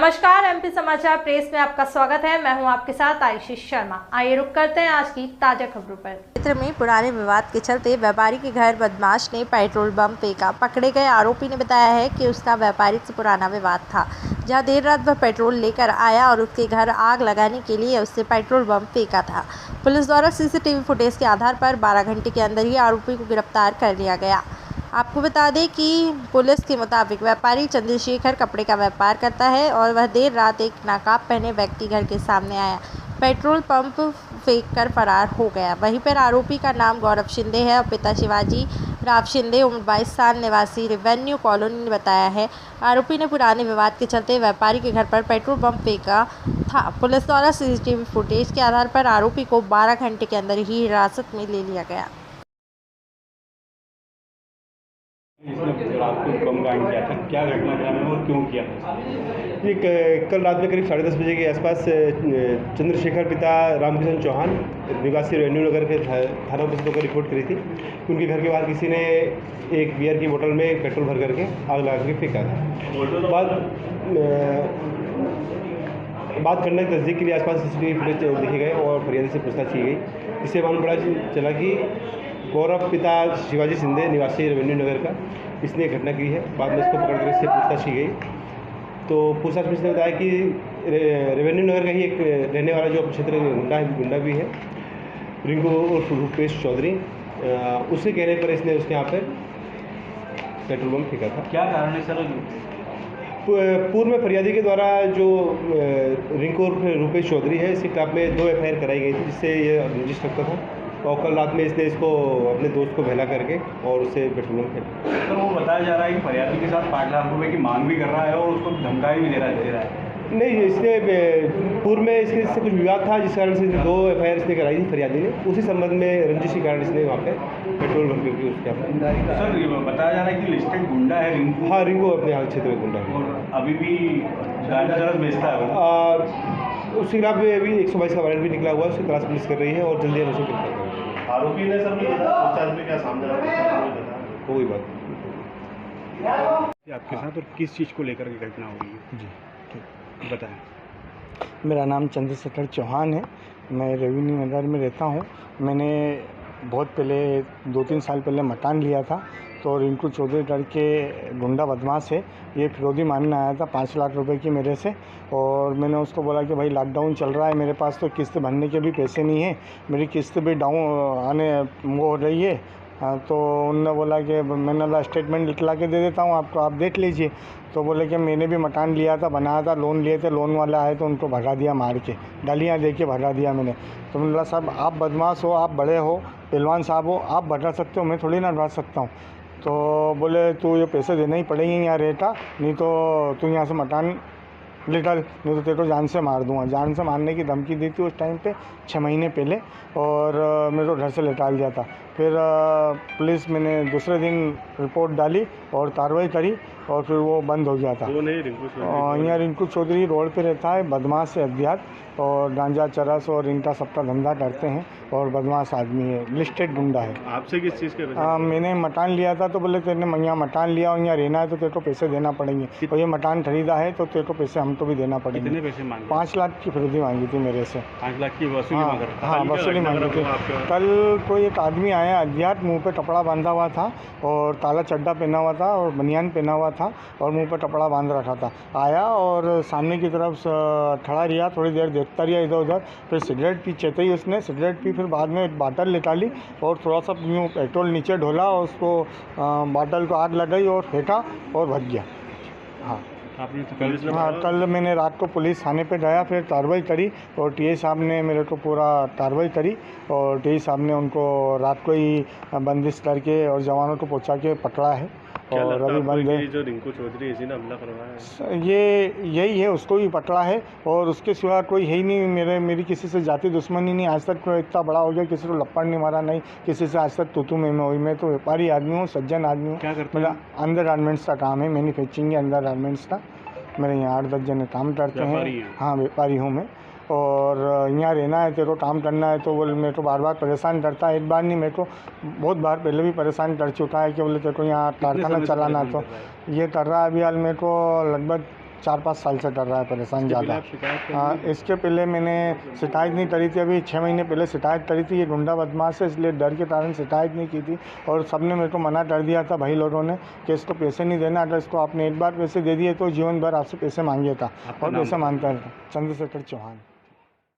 नमस्कार, एमपी समाचार प्रेस में आपका स्वागत है। मैं हूं आपके साथ आयुषी शर्मा। आइए रुक करते हैं आज की ताजा खबरों पर। क्षेत्र में पुराने विवाद के चलते व्यापारी के घर बदमाश ने पेट्रोल बम फेंका। पकड़े गए आरोपी ने बताया है कि उसका व्यापारी से पुराना विवाद था, जहां देर रात वह पेट्रोल लेकर आया और उसके घर आग लगाने के लिए उससे पेट्रोल बम फेंका था। पुलिस द्वारा सीसीटीवी फुटेज के आधार पर 12 घंटे के अंदर ही आरोपी को गिरफ्तार कर लिया गया। आपको बता दें कि पुलिस के मुताबिक व्यापारी चंद्रशेखर कपड़े का व्यापार करता है और वह देर रात एक नकाब पहने व्यक्ति घर के सामने आया, पेट्रोल पंप फेंककर फरार हो गया। वहीं पर आरोपी का नाम गौरव शिंदे है और पिता शिवाजी राव शिंदे उम्र 22 साल निवासी रेवेन्यू कॉलोनी ने बताया है। आरोपी ने पुराने विवाद के चलते व्यापारी के घर पर पेट्रोल पंप फेंका था। पुलिस द्वारा सीसीटीवी फुटेज के आधार पर आरोपी को 12 घंटे के अंदर ही हिरासत में ले लिया गया। इसने रात को बम कांड किया था, क्या घटनाक्रम है और क्यों किया था? ये कल रात में करीब 10:30 बजे के आसपास चंद्रशेखर पिता रामकिशन चौहान निवासी रेवेन्यू नगर के थाना ऑफिस को रिपोर्ट करी थी। उनके घर के बाहर किसी ने एक बियर की बोतल में पेट्रोल भर करके आग लगा के फेंका था। बात करने की तस्दीक के लिए आसपास सीसीटीवी फुटेज देखे गए और फरियादी से पूछताछ की गई। इससे मालूम पड़ा चला कि गौरव पिता शिवाजी शिंदे निवासी रेवेन्यू नगर का इसने घटना की है। बाद में इसको पकड़ कर इससे पूछताछ की गई तो पूछताछ में इसने बताया कि रेवेन्यू नगर का ही एक रहने वाला जो क्षेत्र गुंडा भी है, रिंकू और रूपेश चौधरी, उसके कहने पर इसने उसके यहाँ पर पेट्रोल बम फेंका था। क्या कारण है सर? पूर्व में फरियादी के द्वारा जो रिंकू और रूपेश चौधरी है, इसके खिलाफ में 2 FIR कराई गई थी, जिससे ये रंजिश रखता था। और कल रात में इसने इसको अपने दोस्त को बहला करके और उससे पेट्रोल बम फेंका। सर, वो बताया जा रहा है कि फरियादी के साथ 5 लाख रुपए की मांग भी कर रहा है और उसको धमकाई भी दे रहा है। नहीं, इसने पूर्व में इससे कुछ विवाद था, जिस कारण से 2 FIR इसने कराई थी फरियादी ने। उसी संबंध में रंजिश के कारण इसने वहाँ पे पेट्रोल भर करके उसके यहाँ। सर, बताया जा रहा है कि लिस्टेड गुंडा है रिंकू। हाँ, रिंकू अपने यहाँ क्षेत्र में गुंडा है और अभी भी गांजा चरस बेचता है। उसके खिलाफ में अभी 122 का वारंट भी निकला हुआ है। उसकी तलाश पुलिस कर रही है और जल्दी हम उसे गिरफ्तार करेंगे। आरोपी ने सर पूछताछ में क्या सामने कोई बात आपके साथ और किस चीज़ को लेकर के घटना हो रही है? जी ठीक बताएं। मेरा नाम चंद्रशेखर चौहान है। मैं रेवेन्यू नगर में रहता हूँ। मैंने बहुत पहले 2-3 साल पहले मकान लिया था, तो रिंकू चौधरी करके गुंडा बदमाश है, ये फिरौती मांगने आया था 5 लाख रुपए की मेरे से। और मैंने उसको बोला कि भाई लॉकडाउन चल रहा है, मेरे पास तो किस्त भरने के भी पैसे नहीं है, मेरी किस्त भी डाउन आने वो हो रही है। तो उन्होंने बोला कि मैंने बोला स्टेटमेंट लिखला के दे देता हूँ आपको, आप देख लीजिए। तो बोले कि मैंने भी मकान लिया था, बनाया था, लोन लिए थे, लोन वाला आए तो उनको भगा दिया, मार के गालियाँ दे के भगा दिया मैंने। तो मैंने बोला साहब आप बदमाश हो, आप बड़े हो, पहलवान साहब हो, आप भगा सकते हो, मैं थोड़ी ना भगा सकता हूँ। तो बोले तू ये पैसे देने ही पड़ेंगे यहाँ रहता, नहीं तो तू यहाँ से मकान निकल, नहीं तो तेरे को जान से मार दूंगा। जान से मारने की धमकी दी थी उस टाइम पे 6 महीने पहले, और मेरे को घर से निकाल दिया था। फिर पुलिस मैंने दूसरे दिन रिपोर्ट डाली और कार्रवाई करी और फिर वो बंद हो गया था। यहाँ रिंकू चौधरी रोड पे रहता है, बदमाश से अज्ञात, और गांजा चरस और इनका सबका धंधा करते हैं और बदमाश आदमी है, लिस्टेड गुंडा है। आपसे किस चीज़ के? मैंने मकान लिया था तो बोले तेरे यहाँ मकान लिया और यहाँ रहना है तो तेरे को पैसे देना पड़ेंगे, और ये मकान खरीदा है तो तेरे को पैसे हमको भी देना पड़ेंगे। कितने पैसे मांगे? 5 लाख की फिरौती मांगी थी मेरे से। 5 लाख की वसूली मांग रहा था? हाँ, वसूली मांगी थी। कल कोई एक आदमी आया अज्ञात, मुंह पे कपड़ा बांधा हुआ था और काला चड्डा पहना हुआ था और बनियान पहना हुआ था और मुंह पे कपड़ा बांध रखा था। आया और सामने की तरफ खड़ा रहा, थोड़ी देर देखता रहा इधर उधर, फिर सिगरेट पी चेते ही उसने सिगरेट पी, फिर बाद में एक बाटल निकाली और थोड़ा सा यूँ पेट्रोल नीचे ढोला और उसको बाटल को आग लगाई और फेंका और भाग गया। हाँ, आपने तो कल? हाँ, कल मैंने रात को पुलिस थाने पे गया, फिर कार्रवाई करी और TI साहब ने मेरे को पूरा कार्रवाई करी और TI साहब ने उनको रात को ही बंदिश करके और जवानों को पहुंचा के पकड़ा है। और अभी बंद है। जो रिंकू चौधरी इसी ने हमला करवाया है, ये यही है, उसको भी पकड़ा है और उसके सिवा कोई है ही नहीं। मेरी किसी से जाति दुश्मनी नहीं, आज तक इतना बड़ा हो गया किसी को लपड़ नहीं मारा, नहीं किसी से आज तक तू में हुई। मैं तो व्यापारी आदमी हूँ, सज्जन आदमी हूँ। क्या करते मेरा अंडर गारमेंट्स का काम है, मैन्युफैक्चरिंग के अंडर गारमेंट्स का। मेरे यहाँ 8-10 जने काम करते हैं। हाँ, व्यापारी हूँ मैं। और यहाँ रहना है, तेरे को काम करना है, तो बोले मेरे को बार बार परेशान करता है। एक बार नहीं, मेरे को बहुत बार पहले भी परेशान कर चुका है कि बोले तेरे को यहाँ कारखाना चलाना। तो ये कर रहा है अभी हाल मेरे को लगभग 4-5 साल से कर रहा है परेशान ज़्यादा। शिकायत इसके पहले मैंने शिकायत नहीं करी थी, अभी 6 महीने पहले शिकायत करी थी। ये गुंडा बदमाश है, इसलिए डर के कारण शिकायत नहीं की थी और सबने मेरे को मना कर दिया था भाई लोगों ने कि इसको पैसे नहीं देना, अगर इसको आपने एक बार पैसे दे दिए तो जीवन भर आपसे पैसे मांगे था और पैसे मांगता है। चंद्रशेखर चौहान।